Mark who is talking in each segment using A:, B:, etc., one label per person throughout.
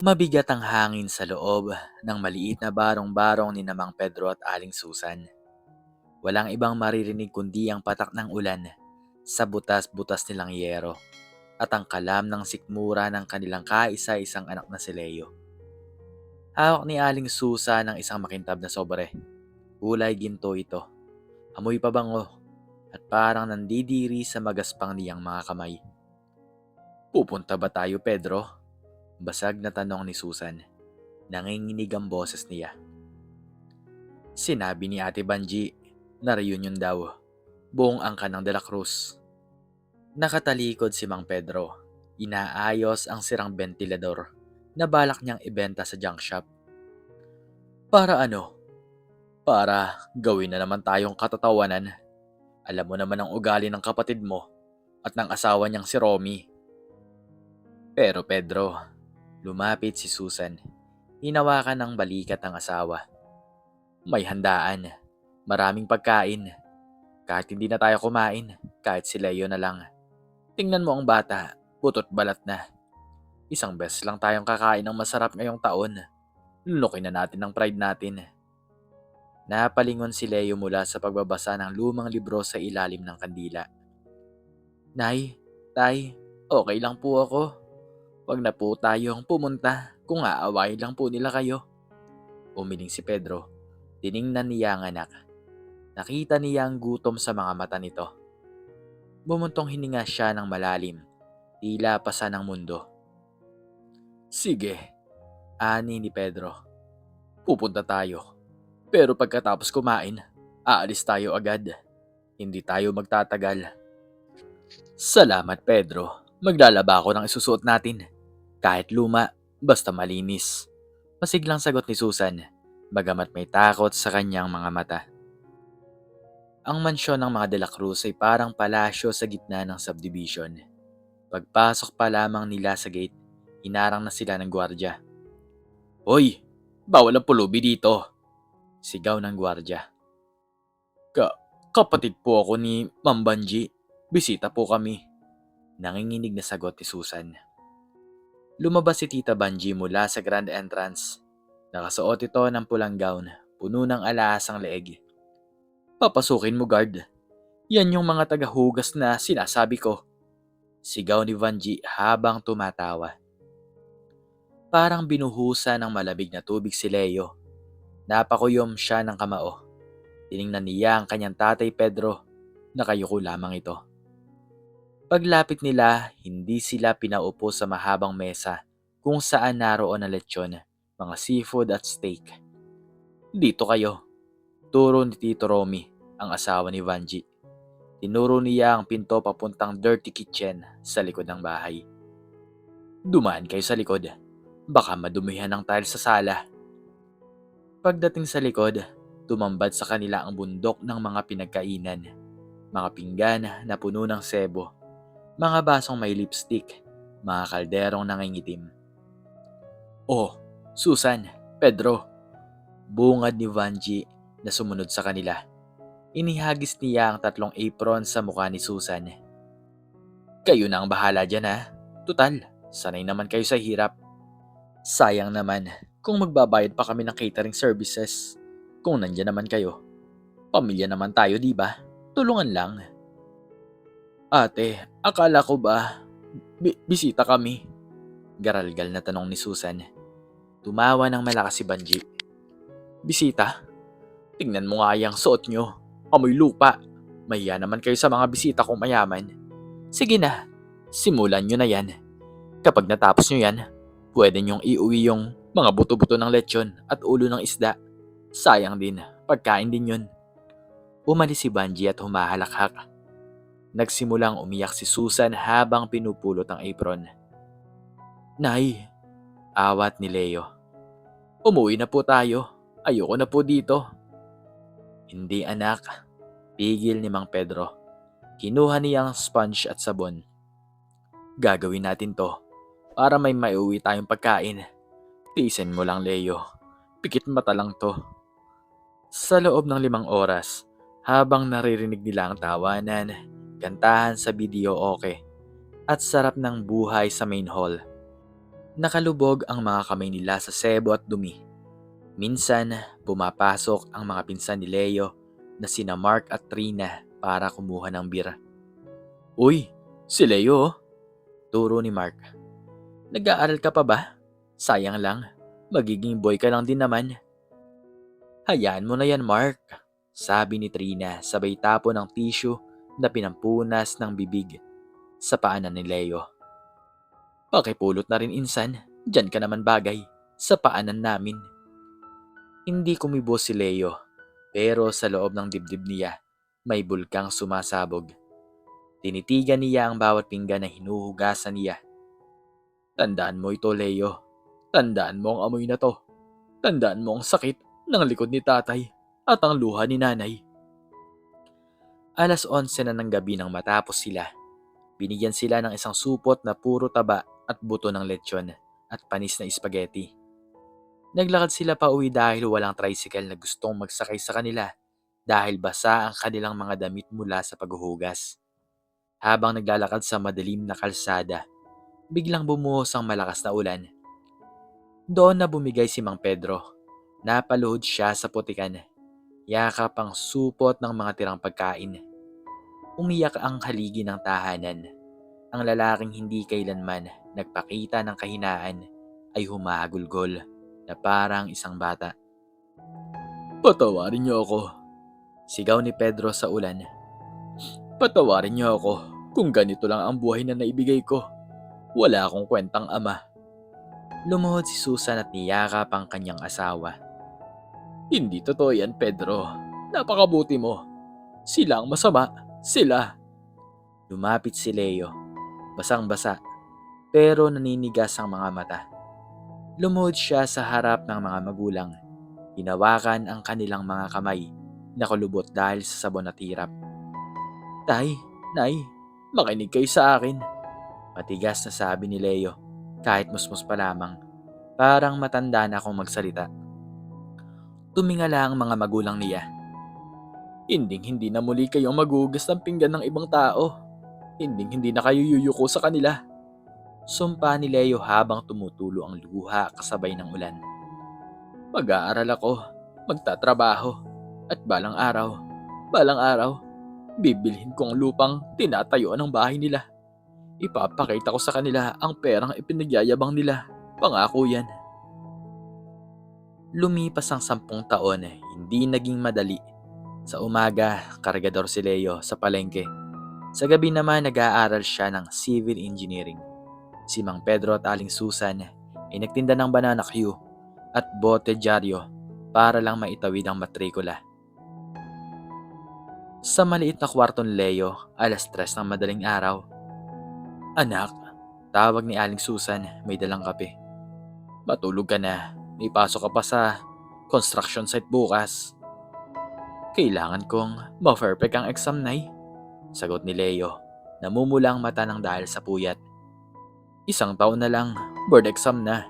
A: Mabigat ang hangin sa loob ng maliit na barong-barong ni Mang Pedro at Aling Susan. Walang ibang maririnig kundi ang patak ng ulan sa butas-butas nilang yero at ang kalam ng sikmura ng kanilang kaisa-isang anak na si Leo. Hawak ni Aling Susan ng isang makintab na sobre. Kulay ginto ito, amoy pabango at parang nandidiri sa magaspang niyang mga kamay. "Pupunta ba tayo, Pedro?" Basag na tanong ni Susan. Nanginginig ang boses niya. Sinabi ni Ate Banji na reunion daw. Buong angka ng De La Cruz. Nakatalikod si Mang Pedro. Inaayos ang sirang bentilador na balak niyang ibenta sa junk shop. Para ano? Para gawin na naman tayong katatawanan. Alam mo naman ang ugali ng kapatid mo at ng asawa niyang si Romy. Pero Pedro, lumapit si Susan. Hinawakan ng balikat ng asawa. May handaan. Maraming pagkain. Kahit hindi na tayo kumain, kahit si Leo na lang. Tingnan mo ang bata, butot balat na. Isang beses lang tayong kakain ng masarap ngayong taon. Lunukin na natin ang pride natin. Napalingon si Leo mula sa pagbabasa ng lumang libro sa ilalim ng kandila. Nay, tay, okay lang po ako. Wag na po tayong pumunta kung aawain lang po nila kayo. Umiling si Pedro. Tiningnan niya ang anak. Nakita niya ang gutom sa mga mata nito. Bumuntong hininga siya ng malalim. Tila pasa ng mundo. Sige, ani ni Pedro. Pupunta tayo. Pero pagkatapos kumain, aalis tayo agad. Hindi tayo magtatagal. Salamat, Pedro. Maglalaba ako ng isusuot natin. Kahit luma, basta malinis. Masiglang sagot ni Susan, bagamat may takot sa kanyang mga mata. Ang mansyon ng mga De La Cruz ay parang palasyo sa gitna ng subdivision. Pagpasok pa lamang nila sa gate, hinarang na sila ng gwardya. Hoy! Bawal ang pulubi dito! Sigaw ng gwardya. Kapatid po ako ni Ma'am Banji. Bisita po kami. Nanginginig na sagot ni Susan. Lumabas si Tita Banji mula sa grand entrance. Nakasuot ito ng pulang gown, puno ng alahasang leeg. Papasukin mo, guard. Yan yung mga tagahugas na sinasabi ko. Sigaw ni Banji habang tumatawa. Parang binuhusa ng malamig na tubig si Leo. Napakuyom siya ng kamao. Tiningnan niya ang kanyang tatay Pedro. Nakayuko lamang ito. Paglapit nila, hindi sila pinaupo sa mahabang mesa kung saan naroon ang lechon, mga seafood at steak. Dito kayo, turo ni Tito Romy, ang asawa ni Vanji. Tinuro niya ang pinto papuntang dirty kitchen sa likod ng bahay. Dumaan kayo sa likod, baka madumihan ng tile sa sala. Pagdating sa likod, tumambad sa kanila ang bundok ng mga pinagkainan, mga pinggan na puno ng sebo, mga basong may lipstick, mga kalderong nangingitim. Oh, Susan, Pedro, bungad ni Vanji na sumunod sa kanila. Inihagis niya ang 3 apron sa mukha ni Susan. Kayo na ang bahala dyan ha. Tutal, sanay naman kayo sa hirap. Sayang naman kung magbabayad pa kami ng catering services. Kung nandyan naman kayo. Pamilya naman tayo, di ba? Tulungan lang. Ate, akala ko ba bisita kami? Garalgal na tanong ni Susan. Tumawa ng malakas si Banji. Bisita? Tingnan mo nga yung suot nyo. Amoy lupa. Mahiya naman kayo sa mga bisita kong mayaman. Sige na, simulan nyo na yan. Kapag natapos nyo yan, pwede nyong iuwi yung mga buto-buto ng lechon at ulo ng isda. Sayang din, pagkain din yun. Umalis si Banji at humahalakhak. Nagsimulang umiyak si Susan habang pinupulot ang apron. Nay, awat ni Leo. Umuwi na po tayo. Ayoko na po dito. Hindi anak, pigil ni Mang Pedro. Kinuha niya ang sponge at sabon. Gagawin natin to para may maiuwi tayong pagkain. Tiisin mo lang, Leo. Pikit mata lang to. Sa loob ng 5 oras, habang naririnig nila ang tawanan, kantahan sa video okay, at sarap ng buhay sa main hall, Nakalubog ang mga kamay nila sa sebo at dumi. Minsan, pumapasok ang mga pinsan ni Leo na sina Mark at Trina para kumuha ng beer. Uy, si Leo oh. Turo ni Mark. Nag-aaral ka pa ba? Sayang lang, magiging boy ka lang din naman. Hayaan mo na yan, Mark, sabi ni Trina sabay tapo ng tissue na pinampunas ng bibig sa paanan ni Leo. Pakipulot na rin insan, dyan ka naman bagay, sa paanan namin. Hindi kumibo si Leo, pero sa loob ng dibdib niya, may bulkang sumasabog. Tinitigan niya ang bawat pinggan na hinuhugasan niya. Tandaan mo ito, Leo. Tandaan mo ang amoy na to. Tandaan mo ang sakit ng likod ni tatay at ang luha ni nanay. 11:00 na ng gabi nang matapos sila. Binigyan sila ng isang supot na puro taba at buto ng lechon at panis na spaghetti. Naglakad sila pa uwi dahil walang tricycle na gustong magsakay sa kanila dahil basa ang kanilang mga damit mula sa paghuhugas. Habang naglalakad sa madilim na kalsada, biglang bumuhos ang malakas na ulan. Doon na bumigay si Mang Pedro. Napaluhod siya sa putikan. Yakap ang supot ng mga tirang pagkain. Umiyak ang haligi ng tahanan. Ang lalaking hindi kailanman nagpakita ng kahinaan ay humahagulgol na parang isang bata. Patawarin niyo ako, sigaw ni Pedro sa ulan. Patawarin niyo ako kung ganito lang ang buhay na naibigay ko. Wala akong kwentang ama. Lumuhod si Susan at niyakap ang kanyang asawa. Hindi totoo yan, Pedro. Napakabuti mo. Sila ang masama. Sila. Lumapit si Leo. Basang-basa, pero naninigas ang mga mata. Lumuhod siya sa harap ng mga magulang. Hinawakan ang kanilang mga kamay, nakulubot dahil sa sabon at hirap. Tay, Nay, makinig kayo sa akin. Matigas na sabi ni Leo, kahit musmus pa lamang. Parang matanda na akong magsalita. Tumingala ang mga magulang niya. Hindi na muli kayong magugas ng pinggan ng ibang tao. Hindi na kayo yuyuko sa kanila. Sumpa ni Leo habang tumutulo ang luha kasabay ng ulan. Mag-aaral ako, magtatrabaho, at balang araw, bibilhin ko ang lupang tinatayo ng bahay nila. Ipapakita ko sa kanila ang perang ipinagyayabang nila. Pangako yan. Lumipas ang 10 taon, hindi naging madali. Sa umaga, kargador si Leo sa palengke. Sa gabi naman nag-aaral siya ng civil engineering. Si Mang Pedro at Aling Susan ay nagtinda ng banana Q at bote dyaryo para lang maitawid ang matrikula. Sa maliit na kwarto ni Leo, 3:00 ng madaling araw. Anak, tawag ni Aling Susan, may dalang kape. Matulog ka na, may pasok ka pa sa construction site bukas. Kailangan kong ma-perfect ang exam, Nay. Sagot ni Leo, namumula ang mata ng dahil sa puyat. 1 taon na lang, board exam na.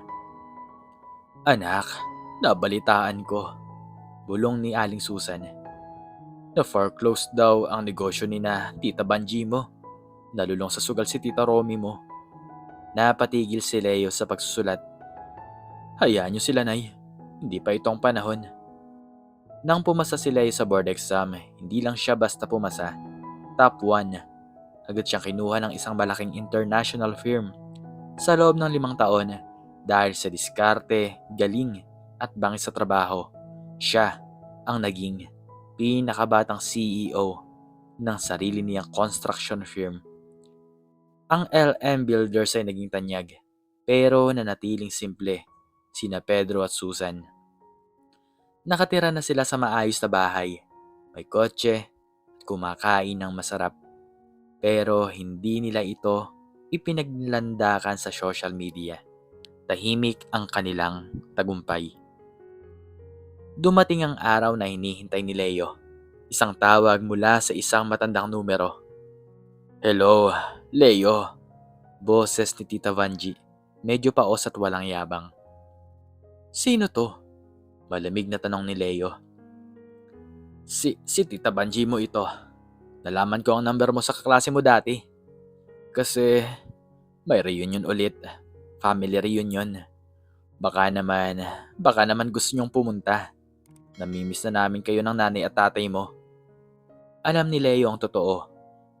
A: Anak, nabalitaan ko, bulong ni Aling Susan. Na-foreclose daw ang negosyo ni na Tita Banji mo. Nalulong sa sugal si Tita Romy mo. Napatigil si Leo sa pagsusulat. Hayaan niyo sila, Nay. Hindi pa itong panahon. Nang pumasa si Leo sa board exam, hindi lang siya basta pumasa. Top 1. Agad siyang kinuha ng isang malaking international firm. Sa loob ng 5 taon, dahil sa diskarte, galing at bangis sa trabaho, siya ang naging pinakabatang CEO ng sarili niyang construction firm. Ang LM Builders ay naging tanyag, pero nanatiling simple, sina Pedro at Susan. Nakatira na sila sa maayos na bahay, may kotse at kumakain ng masarap. Pero hindi nila ito ipinaglandakan sa social media. Tahimik ang kanilang tagumpay. Dumating ang araw na hinihintay ni Leo. Isang tawag mula sa isang matandang numero. Hello, Leo. Boses ni Tita Vanji. Medyo paos at walang yabang. Sino to? Malamig na tanong ni Leo. Si Tita Vanji mo ito. Nalaman ko ang number mo sa kaklase mo dati. Kasi may reunion ulit. family reunion. Baka naman, baka naman gusto niyong pumunta. Namimiss na namin kayo ng nanay at tatay mo. Alam ni Leo ang totoo.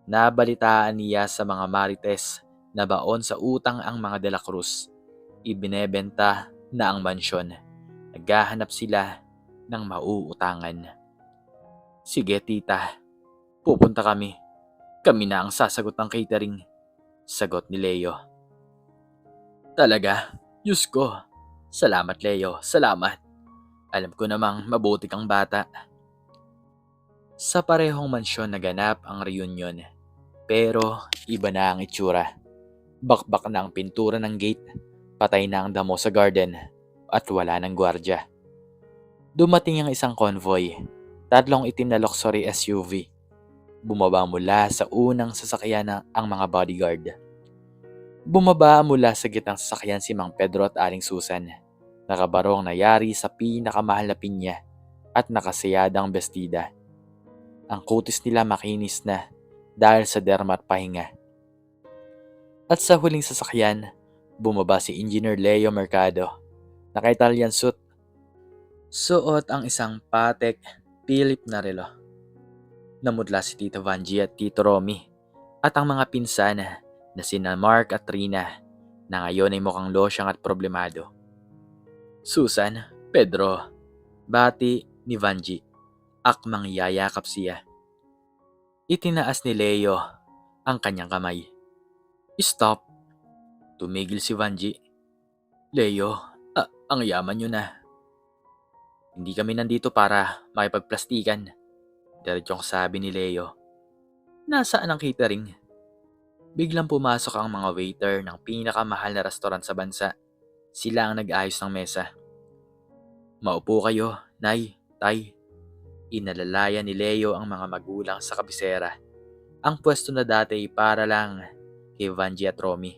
A: Nabalitaan niya sa mga marites na baon sa utang ang mga De La Cruz. Ibinebenta na ang mansyon. Naghahanap sila ng mauutangan. Sige tita, pupunta kami. Kami na ang sasagot ng catering. Sagot ni Leo. Talaga? Diyos ko. Salamat Leo, salamat. Alam ko namang mabuti kang bata. Sa parehong mansyon naganap ang reunion. Pero iba na ang itsura. Bakbak na ang pintura ng gate, patay na ang damo sa garden, at wala ng gwardya. Dumating ang isang convoy, 3 itim na luxury SUV. Bumaba mula sa unang sasakyan ang mga bodyguard. Bumaba mula sa gitnang sasakyan si Mang Pedro at Aling Susan. Nakabarong na yari sa pinakamahal na pinya at nakasayadang bestida. Ang kutis nila makinis na dahil sa derma at pahinga. At sa huling sasakyan, bumaba si Engineer Leo Mercado. Naka-Italian suit. Suot ang isang patek Philip na relo. Namudla si Tito Vanji at Tito Romy at ang mga pinsan na sina Mark at Trina na ngayon ay mukhang losyang at problemado. Susan, Pedro, bati ni Vanji, akmang yayakap siya. Itinaas ni Leo ang kanyang kamay. Stop! Tumigil si Vanji. Leo, ang yaman nyo na. Hindi kami nandito para makipagplastikan. Diretsyong sabi ni Leo. Nasaan ang catering? Biglang pumasok ang mga waiter ng pinakamahal na restaurant sa bansa. Sila ang nag-ayos ng mesa. Maupo kayo, Nay, Tay. Inalalaya ni Leo ang mga magulang sa kabisera. Ang pwesto na dati ay para lang kay Vanji at Romy.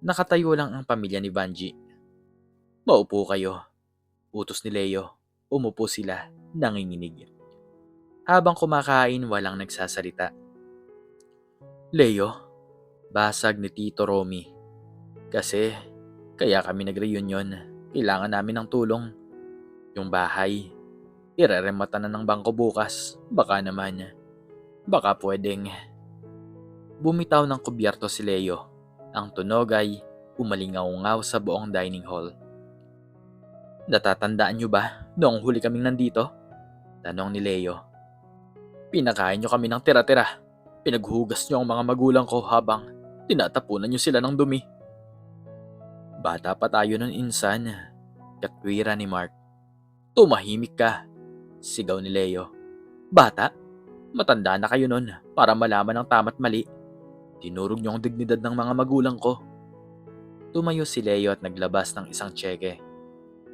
A: Nakatayo lang ang pamilya ni Vanji. Maupo kayo. Utos ni Leo. Umupo sila, nanginginig. Habang kumakain, walang nagsasalita. Leo, basag ni Tito Romy. Kasi, kaya kami nag-reunion. Kailangan namin ng tulong. Yung bahay, ireremata na ng bangko bukas. Baka naman, baka pwedeng. Bumitaw ng kubyerto si Leo. Ang tunog ay umalingaw-ngaw sa buong dining hall. Natatandaan nyo ba noong huli kaming nandito? Tanong ni Leo. Pinakain nyo kami ng tira-tira. Pinaghugas nyo ang mga magulang ko habang tinatapunan nyo sila ng dumi. Bata pa tayo nun insan, katwira ni Mark. Tumahimik ka, sigaw ni Leo. Bata? Matanda na kayo nun para malaman ang tama't mali. Tinurog nyo ang dignidad ng mga magulang ko. Tumayo si Leo at naglabas ng isang tseke.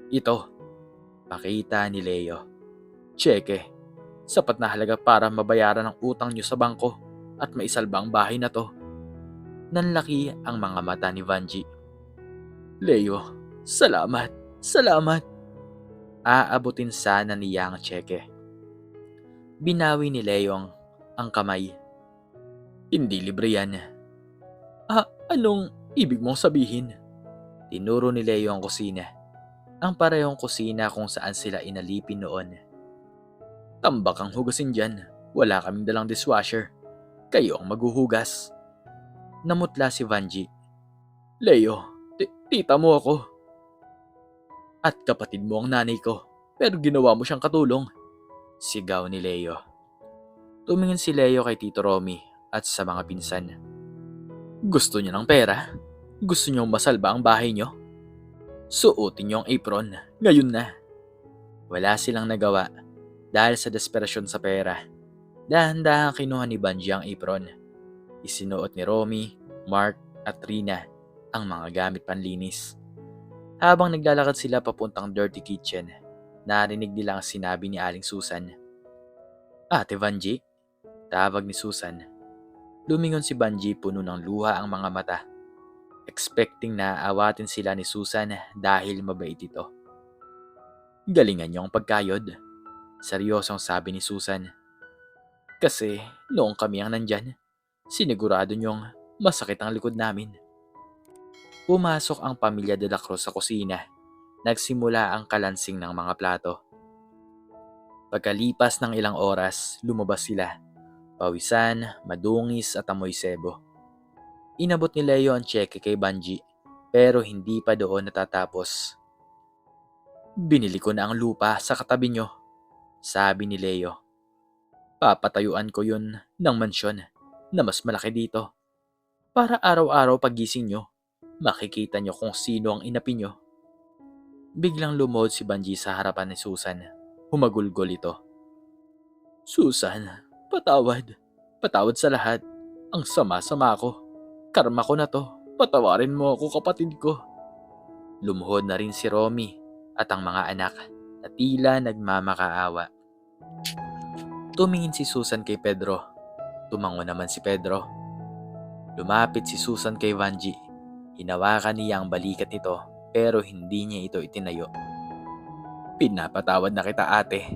A: Ito, pakita ni Leo. Tseke. Sapat na halaga para mabayaran ang utang nyo sa bangko at maisalba ang bahay na to. Nanlaki ang mga mata ni Vanji. Leo, salamat, salamat. Aabutin sana niya ang tseke. Binawi ni Leo ang kamay. Hindi libre yan. Anong ibig mong sabihin? Tinuro ni Leo ang kusina. Ang parehong kusina kung saan sila inalipin noon. Tambak ang hugasin dyan. Wala kaming dalang dishwasher. Kayo ang maghuhugas. Namutla si Vanji. Leo, tita mo ako. At kapatid mo ang nanay ko. Pero ginawa mo siyang katulong. Sigaw ni Leo. Tumingin si Leo kay Tito Romy at sa mga pinsan. Gusto niyo ng pera? Gusto niyo masalba ang bahay niyo? Suotin niyo ang apron. Ngayon na. Wala silang nagawa. Dahil sa desperasyon sa pera, dahan-dahan kinuha ni Vanji ang apron. Isinuot ni Romy, Mark at Trina ang mga gamit panlinis. Habang naglalakad sila papuntang dirty kitchen, narinig nila ang sinabi ni Aling Susan. Ate Vanji, tawag ni Susan. Lumingon si Vanji, puno ng luha ang mga mata. Expecting na aawatin sila ni Susan dahil mabait ito. Galingan niyo ang pagkayod. Seryosong sabi ni Susan. Kasi noong kami ang nandyan, sinigurado niyong masakit ang likod namin. Pumasok ang pamilya de la Cruz sa kusina. Nagsimula ang kalansing ng mga plato. Pagkalipas ng ilang oras, lumabas sila. Pawisan, madungis at amoy sebo. Inabot ni Leo ang tseke kay Banji, pero hindi pa doon natatapos. "Binili ko na ang lupa sa katabi nyo," sabi ni Leo. "Papatayuan ko yun ng mansyon na mas malaki dito. Para araw-araw pagising nyo, makikita nyo kung sino ang inapi nyo." Biglang lumuhod si Banji sa harapan ni Susan. Humagulgol ito. "Susan, patawad. Patawad sa lahat. Ang sama-sama ko. Karma ko na to. Patawarin mo ako, kapatid ko." Lumuhod na rin si Romy at ang mga anak na tila nagmamakaawa. Tumingin si Susan kay Pedro. Tumango naman si Pedro. Lumapit si Susan kay Vanji. Hinawakan niya ang balikat nito pero hindi niya ito itinayo. "Pinapatawad na kita, ate,"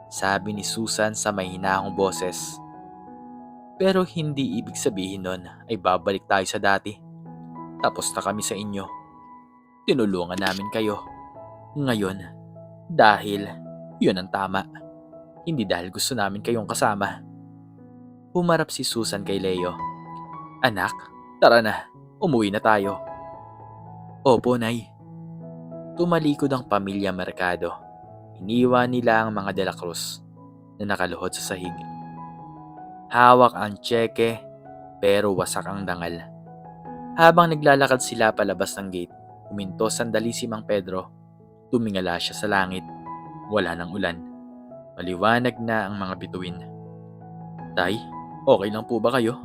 A: sabi ni Susan sa may hinahong boses. "Pero hindi ibig sabihin nun ay babalik tayo sa dati. Tapos na kami sa inyo. Tinulungan namin kayo. Ngayon, dahil yun ang tama. Hindi dahil gusto namin kayong kasama." Humarap si Susan kay Leo. "Anak, tara na. Umuwi na tayo." "Opo, Nay." Tumalikod ang pamilya Mercado. Iniwan nila ang mga De La Cruz na nakaluhod sa sahig. Hawak ang tseke pero wasak ang dangal. Habang naglalakad sila palabas ng gate, huminto sandali si Mang Pedro. Tumingala siya sa langit. Wala ng ulan. Maliwanag na ang mga bituin. "Tay, okay lang po ba kayo?"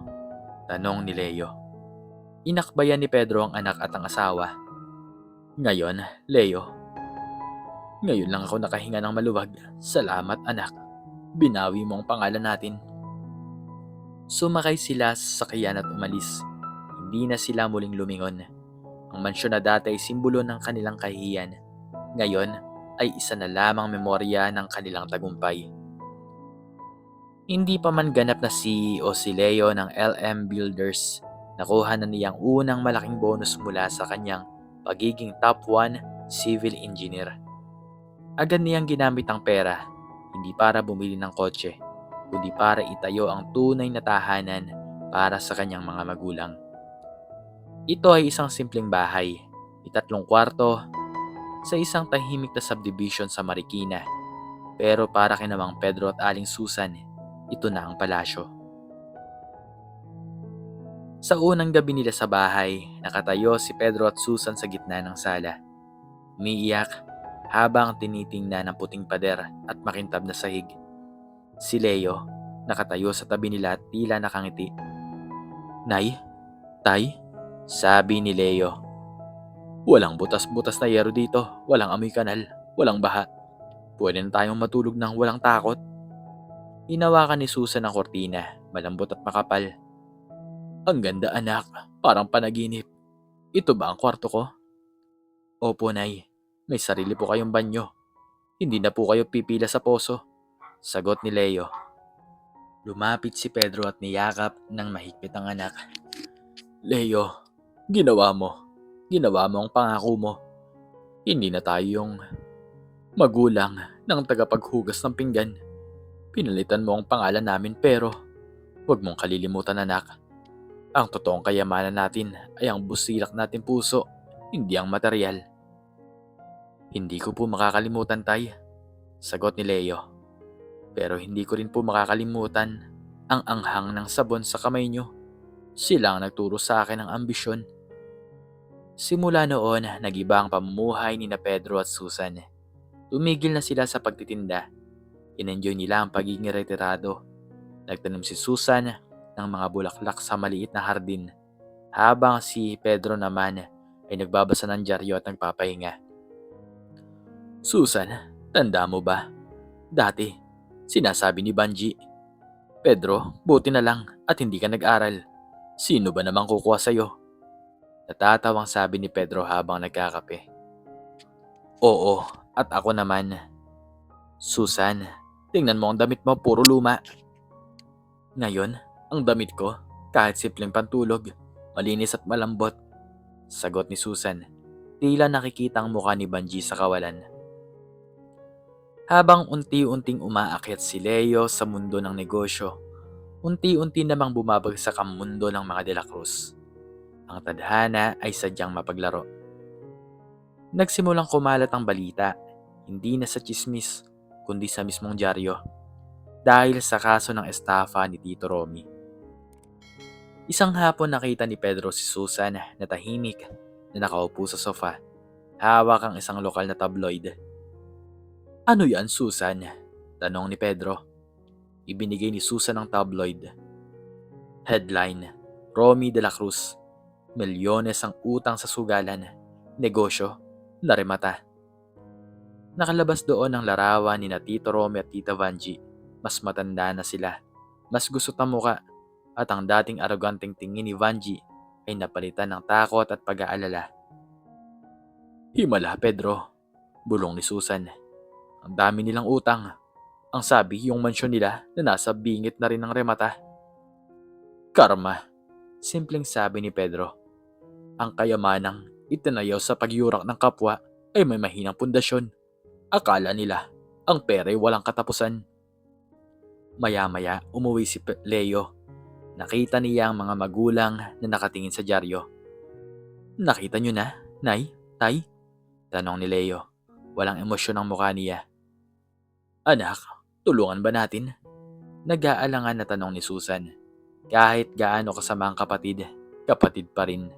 A: tanong ni Leo. Inakbayan ni Pedro ang anak at ang asawa. "Ngayon, Leo. Ngayon lang ako nakahinga ng maluwag. Salamat, anak. Binawi mo ang pangalan natin." Sumakay sila sa sakyan at umalis. Hindi na sila muling lumingon. Ang mansyon na dati ay simbolo ng kanilang kahihiyan. Ngayon ay isa na lamang memorya ng kanilang tagumpay. Hindi pa man ganap na CEO si Leo ng LM Builders, nakuha na niyang unang malaking bonus mula sa kanyang pagiging top 1 civil engineer. Agad niyang ginamit ang pera, hindi para bumili ng kotse, kundi para itayo ang tunay na tahanan para sa kanyang mga magulang. Ito ay isang simpleng bahay, may 3 kwarto, sa isang tahimik na subdivision sa Marikina. Pero para kina Mang Pedro at Aling Susan, ito na ang palasyo. Sa unang gabi nila sa bahay, nakatayo si Pedro at Susan sa gitna ng sala. Umiiyak habang tinitingnan ang puting pader at makintab na sahig. Si Leo, nakatayo sa tabi nila at tila nakangiti. "Nay, Tay," sabi ni Leo. "Walang butas-butas na yero dito, walang amoy kanal, walang baha. Pwede na tayong matulog ng walang takot." Hinawakan ni Susan ang kortina, malambot at makapal. "Ang ganda, anak, parang panaginip. Ito ba ang kwarto ko?" "Opo, Nay. May sarili po kayong banyo. Hindi na po kayo pipila sa poso," sagot ni Leo. Lumapit si Pedro at niyakap ng mahigpit ang anak. "Leo, ginawa mo. Ginawa mo ang pangako mo. Hindi na tayo yung magulang ng tagapaghugas ng pinggan. Pinalitan mo ang pangalan namin pero huwag mong kalilimutan, anak. Ang totoong kayamanan natin ay ang busilak natin puso, hindi ang material." "Hindi ko po makakalimutan, Tay," sagot ni Leo. "Pero hindi ko rin po makakalimutan ang anghang ng sabon sa kamay nyo. Sila ang nagturo sa akin ng ambisyon." Simula noon, nag-iba ang pamumuhay ni na Pedro at Susan. Tumigil na sila sa pagtitinda. Inenjoy nila ang pagiging retirado. Nagtanim si Susan ng mga bulaklak sa maliit na hardin, habang si Pedro naman ay nagbabasa ng dyaryo at nagpapahinga. "Susan, tanda mo ba? Dati, sinasabi ni Banji, 'Pedro, buti na lang at hindi ka nag-aral. Sino ba namang kukuha sa'yo?'" Natatawang sabi ni Pedro habang nagkakape. "Oo, at ako naman. Susan, tingnan mo ang damit mo, puro luma. Ngayon, ang damit ko, kahit simpleng pantulog, malinis at malambot. Sagot ni Susan. Tila nakikita ang mukha ni Banji sa kawalan. Habang unti-unting umaakyat si Leo sa mundo ng negosyo, unti-unti namang bumabagsak ang mundo ng mga De La Cruz. Ang tadhana ay sadyang mapaglaro. Nagsimulang kumalat ang balita, hindi na sa tsismis, kundi sa mismong dyaryo, dahil sa kaso ng estafa ni Tito Romy. Isang hapon nakita ni Pedro si Susan na tahimik na nakaupo sa sofa, hawak ang isang lokal na tabloid. "Ano yan, Susan?" tanong ni Pedro. Ibinigay ni Susan ang tabloid. Headline, Romy de la Cruz. Milyones ang utang sa sugalan. Negosyo, narimata. Nakalabas doon ang larawan ni na Tito Romy at Tita Vanji. Mas matanda na sila. Mas gusot ang muka. At ang dating aroganteng tingin ni Vanji ay napalitan ng takot at pag-aalala. "Himala, Pedro," bulong ni Susan. "Ang dami nilang utang. Ang sabi, yung mansyon nila na nasa bingit na rin ng remata." "Karma," simpleng sabi ni Pedro. "Ang kayamanang itinayaw sa pagyurak ng kapwa ay may mahinang pundasyon. Akala nila, ang pera'y walang katapusan." Maya-maya umuwi si Leo. Nakita niya ang mga magulang na nakatingin sa dyaryo. "Nakita niyo na, Nay, Tay?" tanong ni Leo. Walang emosyon ang mukha niya. "Anak, tulungan ba natin?" Nag-aalangan na tanong ni Susan. Kahit gaano kasama ang kapatid, kapatid pa rin.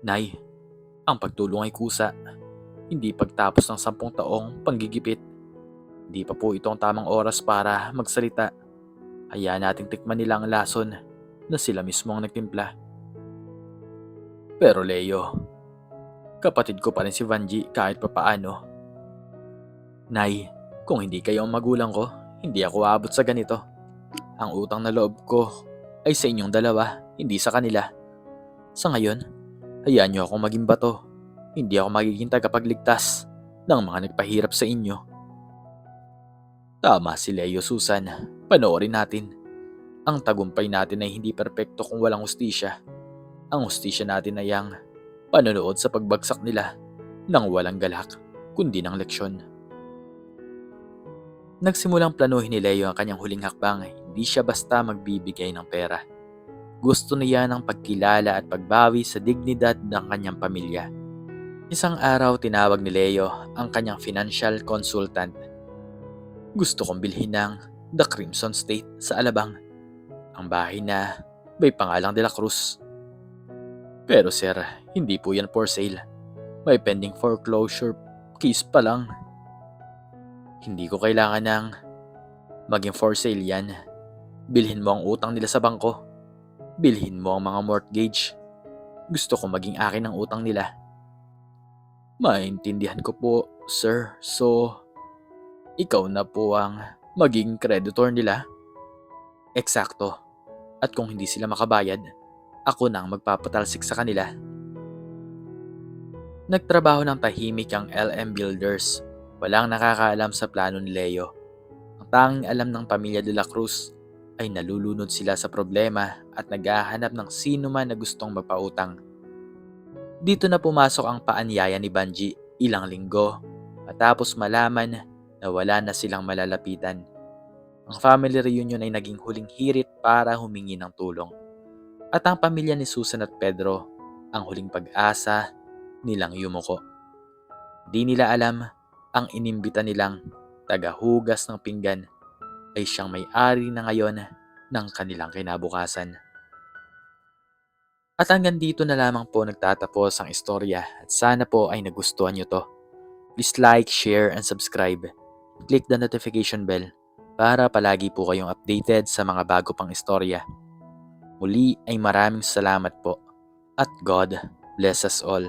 A: "Nay, ang pagtulong ay kusa. Hindi pagtapos ng 10 taong panggigipit. Di pa po ito ang tamang oras para magsalita. Hayaan nating tikman nila ang lason na sila mismo ang nagtimpla." "Pero Leo, kapatid ko pa rin si Vanji kahit papaano." "Nay, kung hindi kayo ang magulang ko, hindi ako aabot sa ganito. Ang utang na loob ko ay sa inyong dalawa, hindi sa kanila. Sa ngayon, hayaan niyo akong maging bato. Hindi ako magiging tagapagligtas ng mga nagpahirap sa inyo." Tama si Leo, Susan. Panoorin natin. Ang tagumpay natin ay hindi perpekto kung walang hustisya. Ang hustisya natin ay ang panonood sa pagbagsak nila nang walang galak, kundi ng leksyon. Nagsimulang planuhin ni Leo ang kanyang huling hakbang. Hindi siya basta magbibigay ng pera. Gusto niya ng pagkilala at pagbawi sa dignidad ng kanyang pamilya. Isang araw tinawag ni Leo ang kanyang financial consultant. "Gusto kong bilhin ng The Crimson State sa Alabang. Ang bahay na may pangalang De La Cruz." "Pero sir, hindi po yan for sale. May pending foreclosure case pa lang." "Hindi ko kailangan ng maging for sale yan. Bilhin mo ang utang nila sa bangko. Bilhin mo ang mga mortgage. Gusto ko maging akin ang utang nila." "Maintindihan ko po, sir. So, ikaw na po ang maging creditor nila?" "Eksakto. At kung hindi sila makabayad, ako na ang magpapatalsik sa kanila." Nagtrabaho ng tahimik ang LM Builders. Walang nakakaalam sa plano ni Leo. Ang tanging alam ng pamilya de la Cruz ay nalulunod sila sa problema at naghahanap ng sino man na gustong magpautang. Dito na pumasok ang paanyaya ni Banji ilang linggo matapos malaman na wala na silang malalapitan. Ang family reunion ay naging huling hirit para humingi ng tulong. At ang pamilya ni Susan at Pedro, ang huling pag-asa nilang yumuko. Di nila alam, ang inimbita nilang tagahugas ng pinggan ay siyang may-ari na ngayon ng kanilang kinabukasan. At hanggang dito na lamang po nagtatapos ang istorya at sana po ay nagustuhan nyo to. Please like, share, and subscribe. Click the notification bell para palagi po kayong updated sa mga bago pang istorya. Muli ay maraming salamat po at God bless us all.